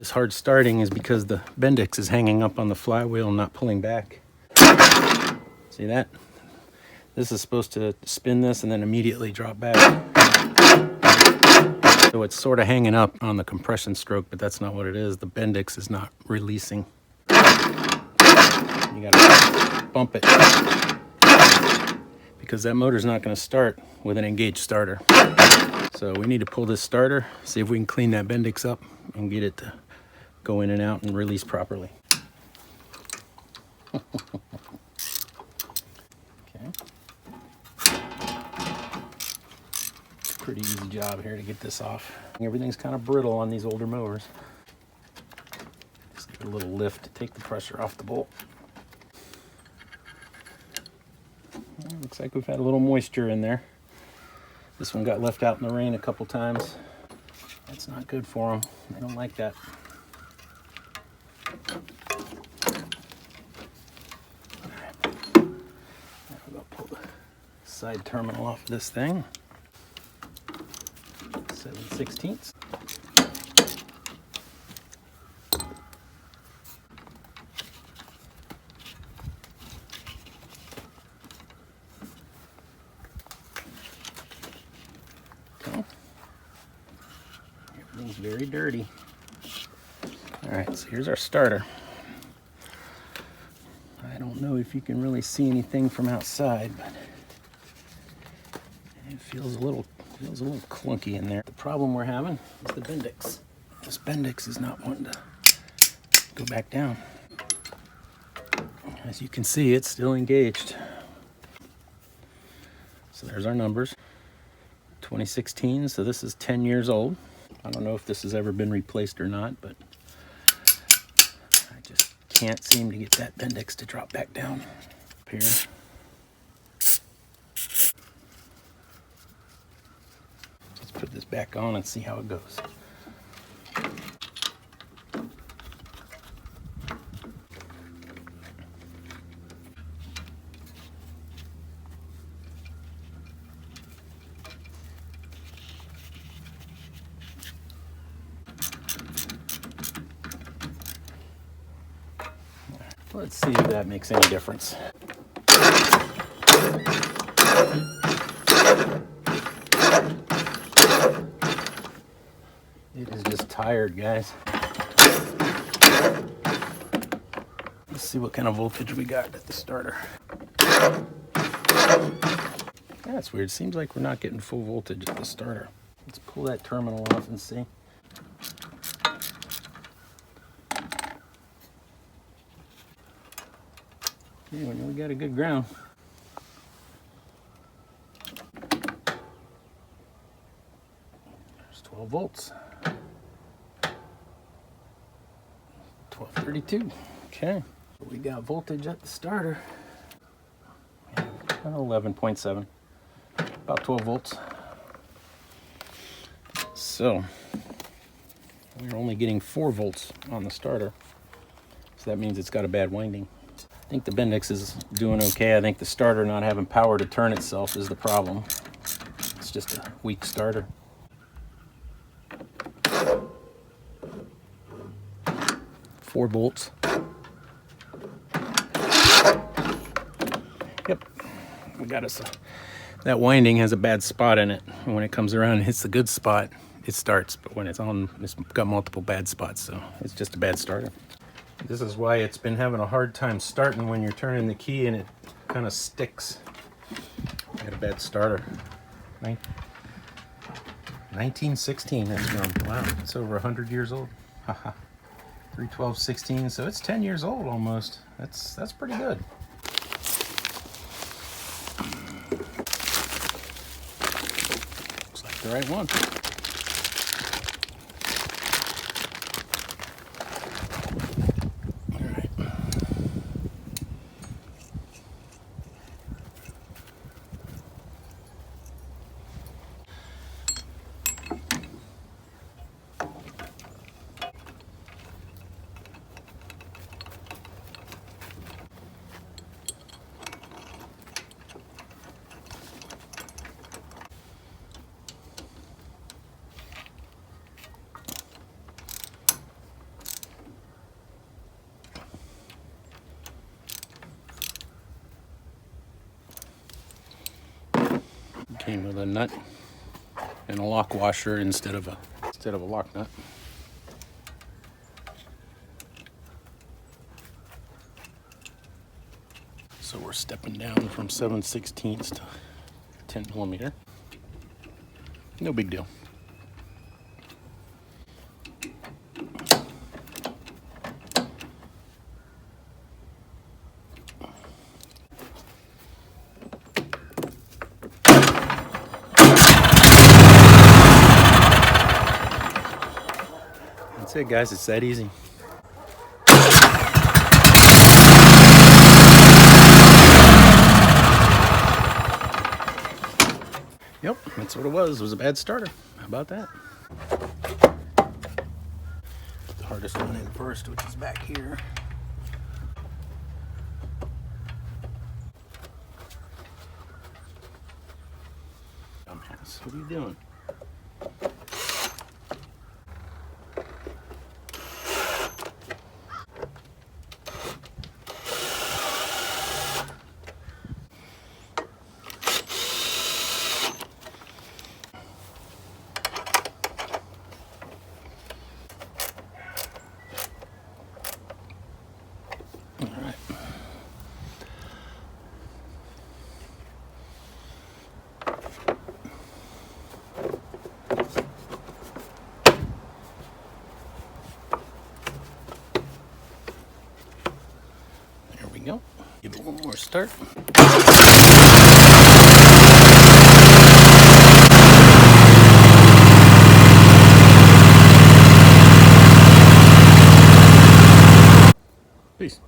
This hard starting is because the Bendix is hanging up on the flywheel and not pulling back. See that? This is supposed to spin this and then immediately drop back. So it's sort of hanging up on the compression stroke, but that's not what it is. The Bendix is not releasing. You gotta bump it because that motor's not going to start with an engaged starter. So we need to pull this starter, see if we can clean that Bendix up and get it to go in and out and release properly. Okay. Pretty easy job here to get this off. Everything's kind of brittle on these older mowers. Just give it a little lift to take the pressure off the bolt. Well, looks like we've had a little moisture in there. This one got left out in the rain a couple times. That's not good for them. They don't like that. All right. Now we're going to pull the side terminal off of this thing. 7/16. Okay. Everything's very dirty. All right, so here's our starter. I don't know if you can really see anything from outside, but it feels a little clunky in there. The problem we're having is the Bendix. This Bendix is not wanting to go back down. As you can see, it's still engaged. So there's our numbers. 2016, so this is 10 years old. I don't know if this has ever been replaced or not, but I just can't seem to get that Bendix to drop back down up here. Let's put this back on and see how it goes. Let's see if that makes any difference. It is just tired, guys. Let's see what kind of voltage we got at the starter. That's weird. Seems like we're not getting full voltage at the starter. Let's pull that terminal off and see. Yeah, we got a good ground. There's 12 volts. 1232. Okay. So we got voltage at the starter. 11.7. About 12 volts. So we're only getting 4 volts on the starter. So that means it's got a bad winding. I think the Bendix is doing okay. I think the starter not having power to turn itself is the problem. It's just a weak starter. Four volts. Yep, we got us. That winding has a bad spot in it. And when it comes around and hits the good spot, it starts. But when it's on, it's got multiple bad spots, so it's just a bad starter. This is why it's been having a hard time starting when you're turning the key and it kind of sticks. Got a bad starter. 1916 that's from. Wow, it's over 100 years old. Haha. 31216, so it's 10 years old almost. That's pretty good. Looks like the right one. came with a nut and a lock washer instead of a lock nut. So we're stepping down from 7/16 to 10 millimeter. No big deal. That's it, guys. It's that easy. Yep, that's what it was. It was a bad starter. How about that? Put the hardest one in first, which is back here. Dumbass, what are you doing? Go. Give it one more start. Peace.